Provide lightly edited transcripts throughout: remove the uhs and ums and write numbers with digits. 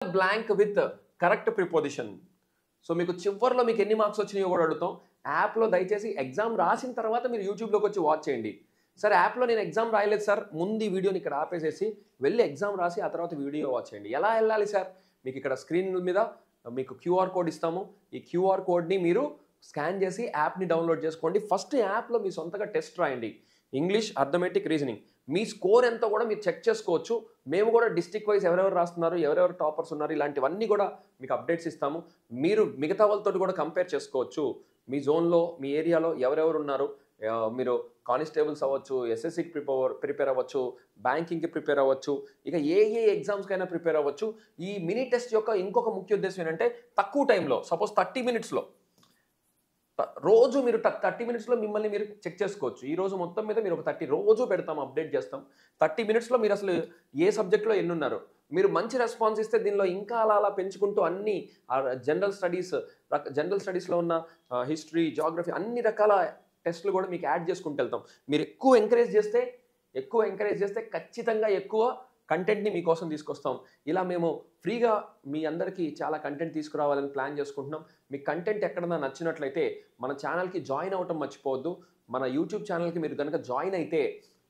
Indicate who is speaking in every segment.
Speaker 1: Blank with correct preposition. So మీకు చివర్లో మీకు ఎన్ని మార్క్స్ వచ్చినాయో కూడా అడుగుతాం. యాప్లో దయచేసి ఎగ్జామ్ రాసిన తర్వాత మీరు యూట్యూబ్లోకి వచ్చి వాచ్ చేయండి. సార్ యాప్లో నేను ఎగ్జామ్ రాయలేదు సార్, ముందు ఈ వీడియోని ఇక్కడ ఆపేసేసి వెళ్ళి ఎగ్జామ్ రాసి ఆ తర్వాత వీడియో వాచ్ చేయండి. ఎలా వెళ్ళాలి సార్? మీకు ఇక్కడ స్క్రీన్ మీద మీకు క్యూఆర్ కోడ్ ఇస్తాము. ఈ క్యూఆర్ కోడ్ని మీరు స్కాన్ చేసి యాప్ని డౌన్లోడ్ చేసుకోండి. ఫస్ట్ యాప్లో మీ సొంతగా టెస్ట్ రాయండి. English, arithmetic, reasoning. మీ స్కోర్ ఎంతో కూడా మీరు చెక్ చేసుకోవచ్చు. మేము కూడా డిస్ట్రిక్ట్ వైజ్ ఎవరెవరు రాస్తున్నారు, ఎవరెవరు టాపర్స్ ఉన్నారు, ఇలాంటివన్నీ కూడా మీకు అప్డేట్స్ ఇస్తాము. మీరు మిగతా వాళ్ళతో కూడా కంపేర్ చేసుకోవచ్చు. మీ జోన్లో, మీ ఏరియాలో ఎవరెవరు ఉన్నారు, మీరు కానిస్టేబుల్స్ అవ్వచ్చు, ఎస్ఎస్సికి ప్రిపేర్ అవ్వచ్చు, బ్యాంకింగ్కి ప్రిపేర్ అవ్వచ్చు, ఇక ఏ ఎగ్జామ్స్కైనా ప్రిపేర్ అవ్వచ్చు. ఈ మినీ టెస్ట్ యొక్క ఇంకొక ముఖ్య ఉద్దేశం ఏంటంటే తక్కువ టైంలో, సపోజ్ 30 మినిట్స్లో రోజు మీరు 30 మినిట్స్లో మిమ్మల్ని మీరు చెక్ చేసుకోవచ్చు. ఈ రోజు మొత్తం మీద మీరు ఒక 30 రోజు పెడతాం, అప్డేట్ చేస్తాం. 30 మినిట్స్లో మీరు అసలు ఏ సబ్జెక్ట్లో ఎన్ని ఉన్నారు, మీరు మంచి రెస్పాన్స్ ఇస్తే దీనిలో ఇంకా అలా పెంచుకుంటూ అన్ని జనరల్ స్టడీస్లో ఉన్న హిస్టరీ, జాగ్రఫీ అన్ని రకాల టెస్టులు కూడా మీకు యాడ్ చేసుకుంటూ వెళ్తాం. మీరు ఎక్కువ ఎంకరేజ్ చేస్తే ఖచ్చితంగా ఎక్కువ కంటెంట్ని మీకోసం తీసుకొస్తాం. ఇలా మేము ఫ్రీగా మీ అందరికీ చాలా కంటెంట్ తీసుకురావాలని ప్లాన్ చేసుకుంటున్నాం. మీ కంటెంట్ ఎక్కడన్నా నచ్చినట్లయితే మన ఛానల్కి జాయిన్ అవ్వటం మర్చిపోవద్దు. మన యూట్యూబ్ ఛానల్కి మీరు కనుక జాయిన్ అయితే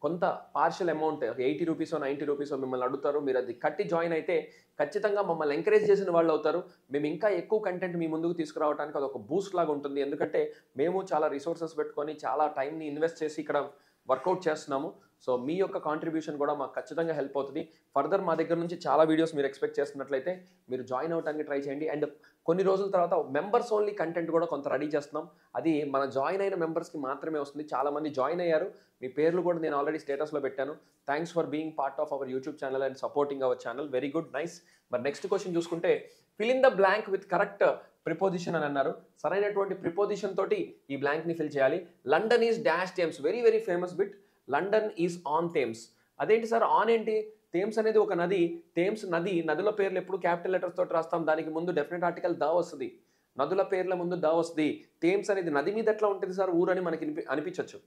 Speaker 1: కొంత పార్షియల్ అమౌంట్ 80 రూపీసో 90 రూపీసో మిమ్మల్ని అడుగుతారు. మీరు అది కట్టి జాయిన్ అయితే ఖచ్చితంగా మమ్మల్ని ఎంకరేజ్ చేసిన వాళ్ళు అవుతారు. మేము ఇంకా ఎక్కువ కంటెంట్ మీ ముందుకు తీసుకురావడానికి అది ఒక బూస్ట్ లాగా ఉంటుంది. ఎందుకంటే మేము చాలా రిసోర్సెస్ పెట్టుకొని చాలా టైంని ఇన్వెస్ట్ చేసి ఇక్కడ వర్కౌట్ చేస్తున్నాము. సో మీ యొక్క కాంట్రిబ్యూషన్ కూడా మాకు ఖచ్చితంగా హెల్ప్ అవుతుంది. ఫర్దర్ మా దగ్గర నుంచి చాలా వీడియోస్ మీరు ఎక్స్పెక్ట్ చేస్తున్నట్లయితే మీరు జాయిన్ అవ్వడానికి ట్రై చేయండి. అండ్ కొన్ని రోజుల తర్వాత మెంబర్స్ ఓన్లీ కంటెంట్ కూడా కొంత రెడీ చేస్తున్నాం. అది మన జాయిన్ అయిన మెంబర్స్కి మాత్రమే వస్తుంది. చాలామంది జాయిన్ అయ్యారు, మీ పేర్లు కూడా నేను ఆల్రెడీ స్టేటస్లో పెట్టాను. Thanks for being part of our YouTube channel and supporting our channel. Very good, nice. మరి నెక్స్ట్ క్వశ్చన్ చూసుకుంటే fill in the blank with correct preposition అని అన్నారు. సరైనటువంటి ప్రిపోజిషన్ తోటి ఈ బ్లాంక్ని ఫిల్ చేయాలి. London is dash Thames, very very famous bit. London is on Thames. అదేంటి sir on ఏంటి? థేమ్స్ అనేది ఒక నది. థేమ్స్ నది, నదుల పేర్లు ఎప్పుడు క్యాపిటల్ లెటర్స్ తోటి రాస్తాం. దానికి ముందు డెఫినెట్ ఆర్టికల్ ద వస్తుంది. నదుల పేర్ల ముందు ద వస్తుంది. థేమ్స్ అనేది నది మీద ఎట్లా ఉంటుంది సార్ ఊరని మనకి అనిపించవచ్చు.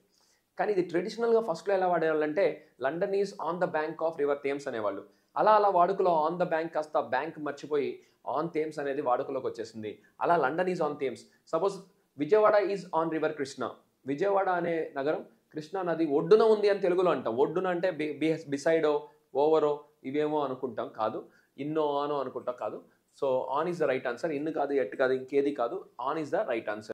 Speaker 1: కానీ ఇది ట్రెడిషనల్గా ఫస్ట్లో ఎలా వాడేవాళ్ళంటే London is on the bank of river Thames అనేవాళ్ళు. అలా వాడుకలో ఆన్ ద బ్యాంక్ కాస్త బ్యాంక్ మర్చిపోయి ఆన్ థేమ్స్ అనేది వాడుకలోకి వచ్చేసింది. అలా London is on Thames. Suppose Vijayawada is on river Krishna. Vijayawada అనే నగరం కృష్ణా నది ఒడ్డున ఉంది అని తెలుగులో అంటాం. ఒడ్డున అంటే బిసైడో, ఓవరో ఇవేమో అనుకుంటాం, కాదు. ఇన్నో ఆనో అనుకుంటాం, కాదు. So on is the right answer. In కాదు, ఎట్ కాదు, ఇంకేది కాదు. On is the right answer.